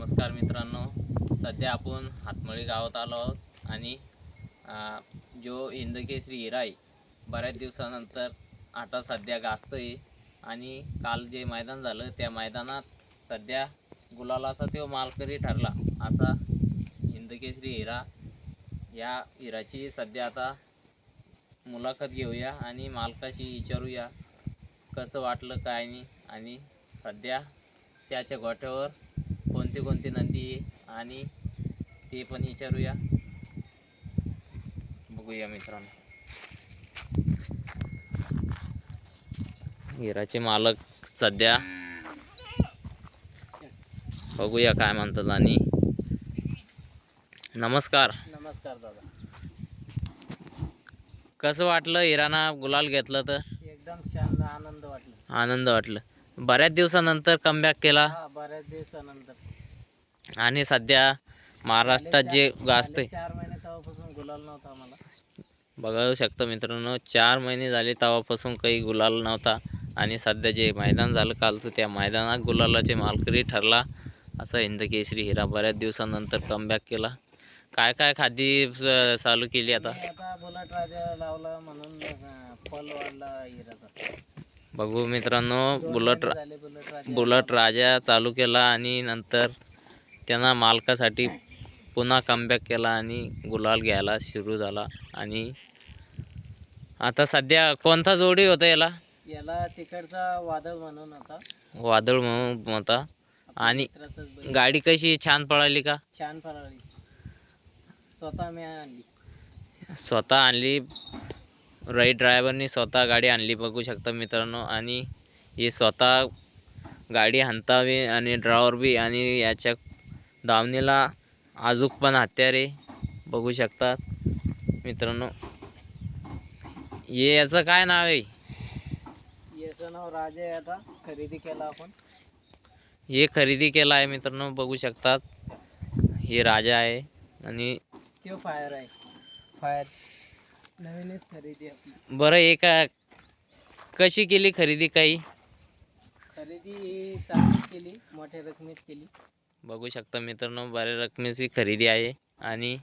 नमस्कार मित्रांनो, सध्या आपण हातमळी गावात आलो आहोत आणि जो हिंदकेसरी हिरा आहे बऱ्याच दिवसानंतर आता सध्या गाजतोय आणि काल जे मैदान झालं त्या मैदानात सध्या गुलालाचा तो मालकरी ठरला असा हिंदकेसरी हिरा. या हिराची सध्या आता मुलाखत घेऊया आणि मालकाशी विचारूया कसं वाटलं काय नाही आणि सध्या त्याच्या गोठ्यावर कोणती कोणती नंदी आहे आणि ते पण विचारूया. बघूया मित्रांनो, हिराचे मालक सध्या बघूया काय म्हणतात. आणि नमस्कार. नमस्कार दादा. कसं वाटलं हिराना गुलाल घेतलं तर? एकदम छान आनंद वाटला. आनंद वाटलं. बऱ्याच दिवसानंतर कमबॅक केला बऱ्याच दिवसानंतर आणि सध्या महाराष्ट्रात जे गाजतंय 4 महिने तेव्हापासून गुलाल नव्हता आम्हाला. बघू शकता मित्रांनो, 4 महिने झाले तेव्हापासून काही गुलाल नव्हता आणि सध्या जे मैदान झालं कालचं त्या मैदानात गुलालाचे मालकरी ठरला असा हिंदकेसरी हिरा. बऱ्याच दिवसानंतर कमबॅक केला. काय काय खादी चालू केली आता? बुलेट राजा लावला म्हणून फल वाढला हिराचा. बघू मित्रांनो, बुलेट बुलेट राजा चालू केला आणि नंतर त्यांना मालकासाठी पुन्हा कमबॅक केला आणि गुलाल घ्यायला सुरू झाला. आणि आता सध्या कोणता जोडी होता याला? तिकडचा वादळ म्हणून होता. वादळ म्हणून होता. आणि गाडी कशी छान पळाली का? छान पळाली. स्वतः मी आणली. स्वतः आणली. राईड ड्रायव्हरनी स्वतः गाडी आणली बघू शकता मित्रांनो. आणि हे स्वतः गाडी हाणतावी आणि ड्रायव्हर बी आणि याच्या दावणीला आजूक पण हत्यारे बघू शकतात मित्रांनो. याचं काय नाव आहे? याचं नाव राजा आहे. आता खरेदी केला आपण. हे खरेदी केला आहे मित्रांनो, बघू शकतात. हे राजा आहे आणि तो फायर आहे. फायर नवीनच खरेदी आपली. बरं, एक कशी केली खरेदी? काही खरेदी चांगलीच केली, मोठ्या रकमेत केली. बघू शकता मित्रांनो, बऱ्या रकमेची खरेदी आहे आणि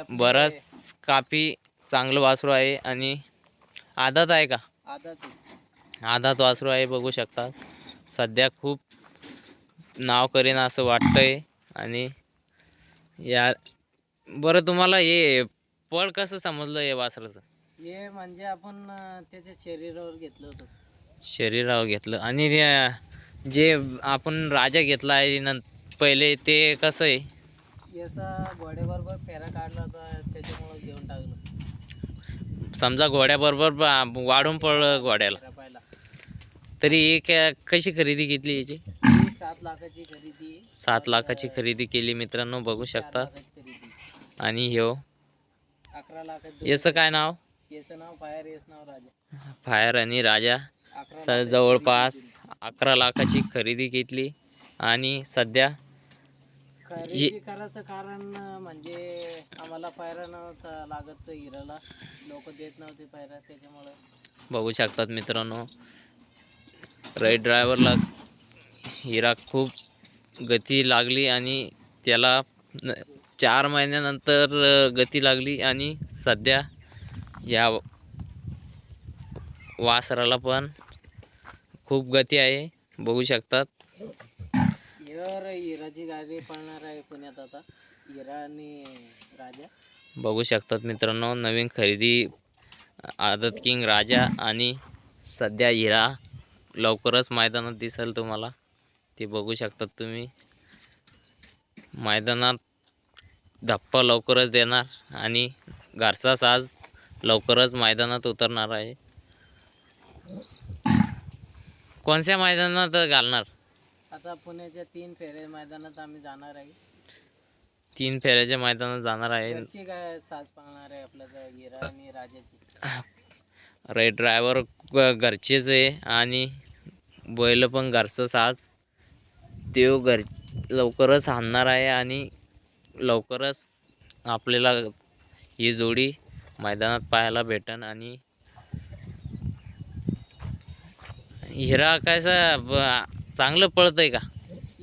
बरंच काफी चांगलं वासरू आहे. आणि आदत आहे का? आदत वासरू आहे बघू शकता. सध्या खूप नाव करेन असं वाटतंय. आणि या बरं, तुम्हाला हे पळ कसं समजलं हे वासराचं? हे म्हणजे आपण त्याच्या शरीरावर घेतलं होतं. शरीरावर घेतलं. आणि जे आपण राजा घेतला आहे पहिले ते कसं आहे? याचा घोड्याबरोबर फेरा काढला होता त्याच्यामुळे घेऊन टाकलं. समजा घोड्याबरोबर वाढून पडलं घोड्याला, पाहिला तरी एक कशी खरेदी घेतली याची? 7 लाखाची खरेदी. 7 लाखाची खरेदी केली मित्रांनो, बघू शकता. आणि ह्यो 11 लाखाची. याचं काय नाव? याचं नाव फायर. याचं नाव राजा. फायर आणि राजा. जवळपास 11 लाखाची खरेदी घेतली. आणि सध्या खरेदी करायचं कारण म्हणजे आम्हाला पायरा नव्हता लागत हिराला. लोक देत नव्हते पायरा, त्याच्यामुळे बघू शकतात मित्रांनो, राईड ड्रायव्हरला हिरा खूप गती लागली आणि त्याला 4 महिन्यानंतर गती लागली. आणि सध्या या वासराला पण खूप गती आहे बघू शकतात. हिराची गाडी पळणार आहे पुण्यात आता. हिरा आणि राजा बघू शकतात मित्रांनो, नवीन खरेदी आदत किंग राजा. आणि सध्या हिरा लवकरच मैदानात दिसेल तुम्हाला, ते बघू शकतात तुम्ही. मैदानात धप्पा लवकरच देणार आणि घरचा साज लवकरच मैदानात उतरणार आहे. कोणत्या मैदानात घालणार? आता पुण्याच्या 3 फेऱ्या मैदानात आम्ही जाणार आहे. 3 फेऱ्याच्या मैदानात जाणार आहे. काय साज पाळणार आहे आपल्याला हिरा आणि राजाची. राईड ड्रायव्हर घरचेच आहे आणि बैल पण घरचं साज. ते लवकरच आणणार आहे आणि लवकरच आपल्याला ही जोडी मैदानात पाहायला भेटन. आणि हिरा कसं चांगलं पळतंय का?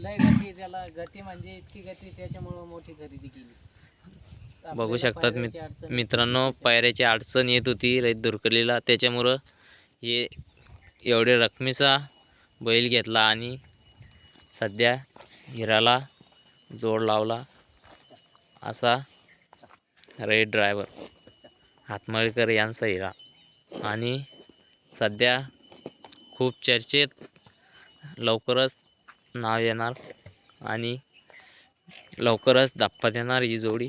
लय गती, त्याला गती म्हणजे इतकी गती, त्याच्यामुळं मोठी खरेदी केली. बघू आपल्याला शकतात पायऱ्याची अडचण येत मित्रांनो, होती. पायऱ्याची अडचण येत होती रैत दुरकलीला, त्याच्यामुळं हे एवढे रकमेचा बैल घेतला आणि सध्या हिराला जोड लावला. असा रेड ड्रायव्हर हातमळीकर यांचा हिरा. आणि सध्या खूप चर्चेत, लवकरच नाव येणार आणि लवकरच धप्पा देणार ही जोडी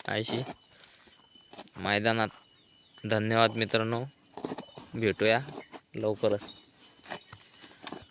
अशी मैदानात. धन्यवाद मित्रांनो, भेटूया लवकरच.